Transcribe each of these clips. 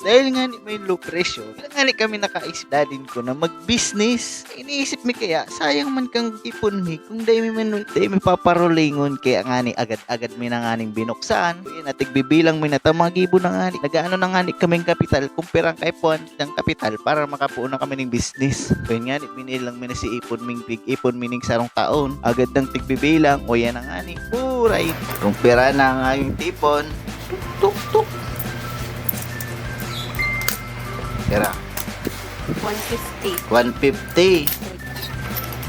Dahil nga ni may low presyo, kaya nga ni kami nakaisip dadin ko na mag-business. Iniisip mi kaya, sayang man kang ipon mi, kung dahil mi paparolingon, kaya nga ni agad-agad mi na nga ning binuksan. Kaya natigbibilang mi na tamagibo na nga ni, nagaano na nga ni kaming kapital, kumpirang kay puan ng kapital para makapuo na kami ng business. Kaya nga ni, binilang mi na si ipon ming big ipon mi ning sarong taon, agad ng tigbibilang, o yan na nga ni, puray. Kumpira na nga yung tipon, tuk tuk tuk. Kira. 150. 150.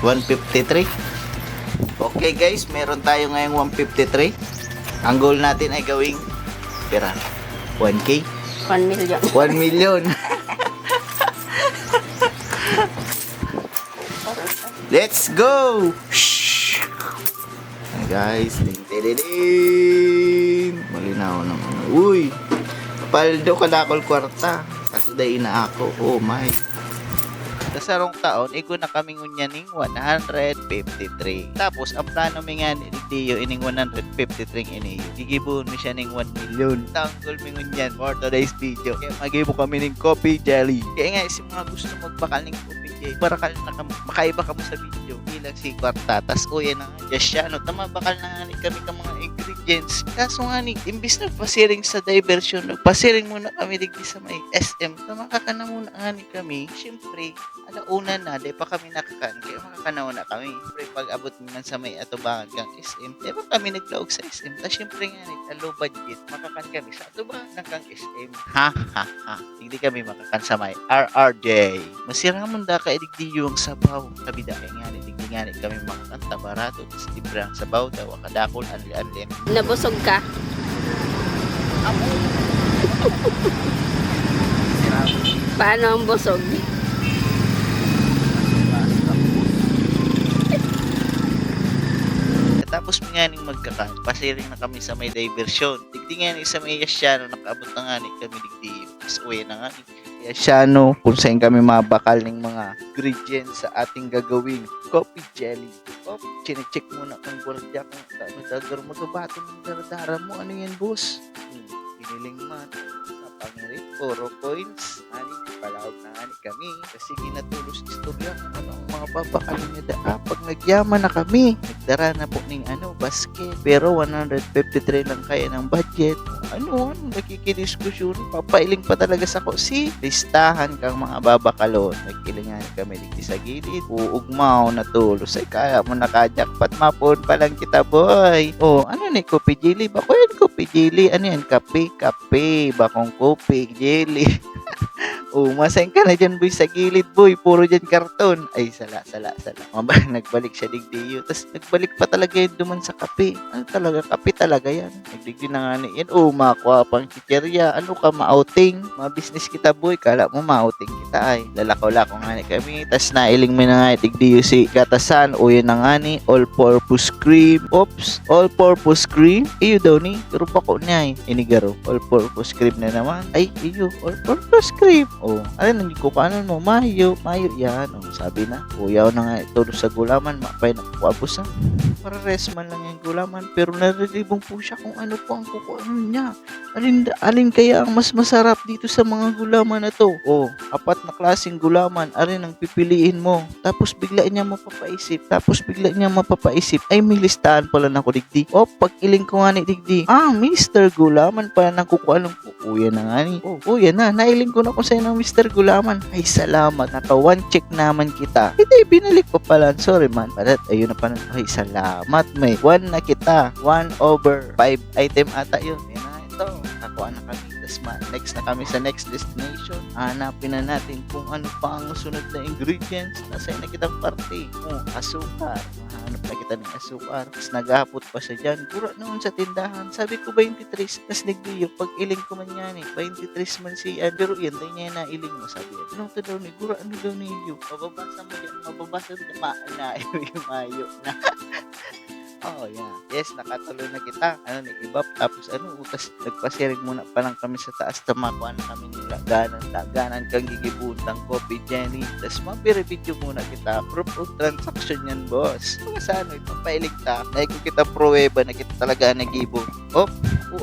153. Okay guys, meron tayo ngayong 153. Ang goal natin ay gawing pera. 1K? 1 million. 1 million. Let's go! Shh! Hey guys, din. Malinaw naman. Uy! Paldo ka na akol kwarta. Kasi dahil na ako. Oh my. Sa sarong taon, igo na kaming unyaning 153. Tapos, ang plano mi nga ni Dio ining 153 ini. Gigibon mi siya ning 1 million. Tanggol mi ngunyan for today's video. Kaya magibo kami ning coffee jelly. Kaya nga, si mga gusto magbakal ning coffee jelly. Para kal na makaiba ka mo sa video. Bilang si kwarta. Tas, o yan na nga. Yes siya, no? Tamabakal na nga ni kami ka mga ingredients. Kaso nga ni, imbis na pasiring sa diversion, nagpasiring muna kami digdi sa may SM. Tamakakana muna nga ni kami. Siyempre, alauna na, di pa kami nakakan. Kaya makakanaw na kami. Siyempre, pag abot naman sa may atubangan kang SM, di ba kami naglaog sa SM? Tapos siyempre nga ni, low budget, makakan kami sa atubangan ng kang SM. Ha, ha, ha. Hindi kami makakan sa may RRJ. Masira mo da ka idigdi yung sabaw. Kabida kaya nga ni, digdi nga ni kami makakan tabarato. Tapos librang sabaw daw, kadakol, anli-anli. Nabusog ka? Paano ang busog? Tapos nga ning magkakan, pasiring na kami sa may diversion. Digdi nga ni sa may Yasyano, nakaabot na nga ni kami digdi. Mas uwi na nga ni Yasyano, kung saan kami mabakal ng mga ingredients sa ating gagawing coffee jelly. Chinecheck muna kang gwardiya kung ano dagar magabato ng daradara mo. Ano yan, boss? Piniling mat. Pangirit, 4 points. Ani, palawag na ani kami. Kasi ginatulos istorya kung ano ang mga babakalin niya daa. Pag nagyaman na kami, nagdara na po ng basket. Pero 153 lang kaya ng budget. Ano, nakikidiskusyon. Papailing pa talaga sa ko. Si, listahan kang mga babakalon. Nagkilingan kami digdi sa gilid. Uugmaw na tulos. Ay, kaya mo nakajakpat. Mapon pa lang kita, boy. Oh, ano ni coffee jelly? Bako yan coffee jelly. Ano yan? Kape. Bakong coffee jelly. Oh, masayin ka na dyan, boy, sa gilid, boy. Puro dyan karton. Ay, sala. Nagbalik siya digdiyo. Tapos, nagbalik pa talaga yun duman sa kape. Ano talaga? Kape talaga yan. Nagdigdi na nga ni yan. Oh, makuha pang chicherya. Ano ka, ma-outing? Ma-business kita, boy. Kala mo, ma-outing kita, ay. Lalako-lako nga ni kami. Tapos, nailing mo na nga digdiyo si Gatasan. O, yun na nga ni. All-purpose cream. Oops. All-purpose cream. Iyo daw ni. Pero bako niya, eh. Inigaro. All-purpose cream na naman. Ay, iyo. All-purpose cream. Oh, ano nang ikukanon mo? Mayo yan. Oh, sabi na. Kuyaw na nga ito sa gulaman. Mapay na kuwabos ha. Para resman lang yung gulaman. Pero nariribong po siya kung ano po ang kukuanon niya. Alin kaya ang mas masarap dito sa mga gulaman na to? Oh, 4 na klaseng gulaman. Alin ang pipiliin mo? Tapos bigla niya mapapaisip. Ay, may listahan pala na ko digdi. Oh, pag iling ko nga ni digdi. Ah, Mr. Gulaman pala nang kukuanon ko. Uya na nga ni. Oh, yan na. Nailing ko na ko sa'yo ng Mr. Gulaman. Ay, salamat. Naka-1 check naman kita. Hindi, binalik pa pala. Sorry man. Padat, ayun na pa na. Ay, salamat. May 1 na kita. 1/5 item ata yun. Yan na ito. Nakuha na kami. Next na kami sa next destination. Hanapin na natin kung ano pa ang sunod na ingredients. Nasa na kitang parte. Oh, asukar. Hanap na kita ng asukar. Tapos naghapot pa siya dyan. Gura noon sa tindahan. Sabi ko 23. Tapos nagdiyo. Pag iling ko man yan eh. 23 man siya. Pero yan, tayo niya na iling mo. Sabi yan. Ano to daw ni? Gura ano daw ni Yu? Mababasa mo yan. Mababasa mo yan. Maana. Yung mayo na. Oh, yeah. Yes, nakatuloy na kita. Ano ni ibab tapos ano utas nagpasiring muna pa lang kami sa taas tamakuha na kami ng laganan kang gigibutang coffee jelly. Tapos mapiribidyo muna kita. Proof of transaction yan, boss. Kung sa ano, ipapailig ta. Na ko kita pruweba na kita talaga nagibo. Oh,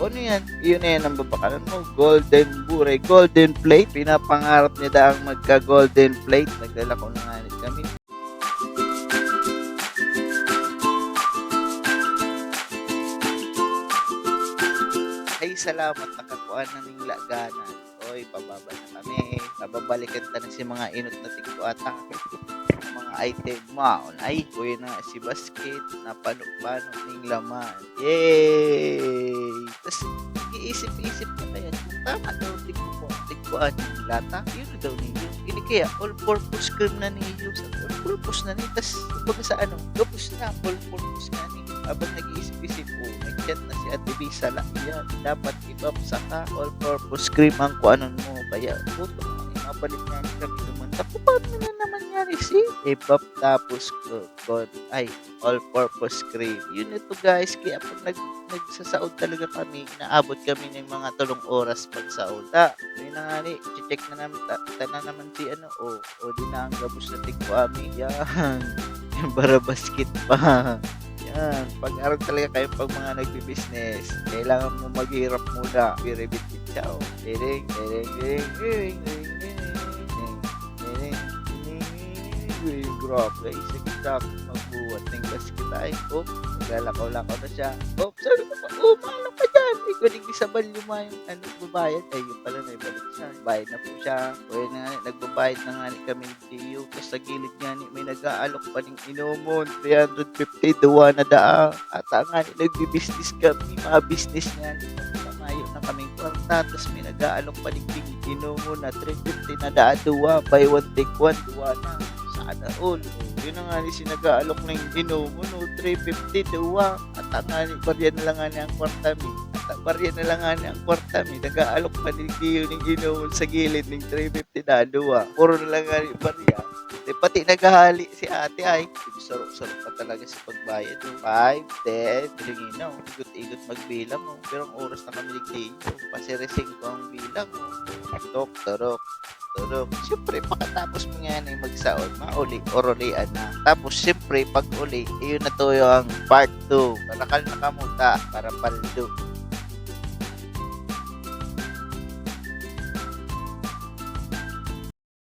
ano yan? Iyon na yan ang babakalan mo. Golden buray, golden plate. Pinapangarap niya daang magka-golden plate. Nagdala ko na nga kami. Ay, salamat nakakuha na ning laganan. Oy, pababa na kami. Babalikan ta na si mga inot na tigkuata. Mga item mo. Ay, kuya na si basket na pano-pano ning laman. Yay! Tapos, iisip-isip na kaya kung tama daw tigkuan yung lata. Yun daw niyo. Ini kaya all-purpose cream na niyo. Sa all-purpose na niyo. Tapos, kumbaga sa ano, gabos na all-purpose na niyo. Habang nag-iisip-isip po, nag-chat na si Ate Bisa lang yan. Dapat ibabsa ka all-purpose cream ang kuanon mo. Kaya, puto, mapalit nga kami naman. Tapos, paano na naman yan si ibab tapos all-purpose cream. Yun ito guys. Kaya pag nagsasaod talaga kami, inaabot kami ng mga 3 oras pagsaod. Yun na nga ni, check na naman, tanan naman si ano, o di na ang gabos na tigwami. Yan. Yung barabasket pa. Yan, pag-aral talaga kayo pag mga nagbi-business, kailangan mo maghirap muna. Biribit-bit siya, oh. Grabe, isa kita magbuhat ng basket ay. Naglalakaw-lakaw na siya. Sabi ko pa, malang ka dyan. Hindi ko nag-isabal yung babayad. Ay, yun pala na ibalik siya. Bayad na po siya. O yun na nga, nagbabayad na nga kami ni Tio. Tapos sa gilid nga may nag-aalok pa ng inomon. 350 duwa na daa. At nga nagbi-business kami. Mga business nga Mayo na kaming kwarta. Tapos may nag-aalok pa ng inomon na 350 na daa duwa. Buy one take one duwa na. Sana all. Yun na nga sinag-aalok ng inomon. 350 duwa. At nga barya na lang nga niya ang kwarta mi. Barya na lang nga niya ang kwarta mi. Nag-aalok pa ng inomon sa gilid ng 350 na duwa. Puro na lang nga niya barya. Pati naghahali si ate ay sarap-sarap pa talaga sa pagbayad. 5, 10, bilinginaw. Igot-igot magbilang mo. Pero ang oras na kami nagtiyo. Pasiresing ko ang bilang mo. Turok. Siyempre, pagkatapos mo nga na yung magsaod, mauli, orolian na. Tapos, siyempre, pag uli, iyon na to yung part 2. Kalakal na kamuta para paldo.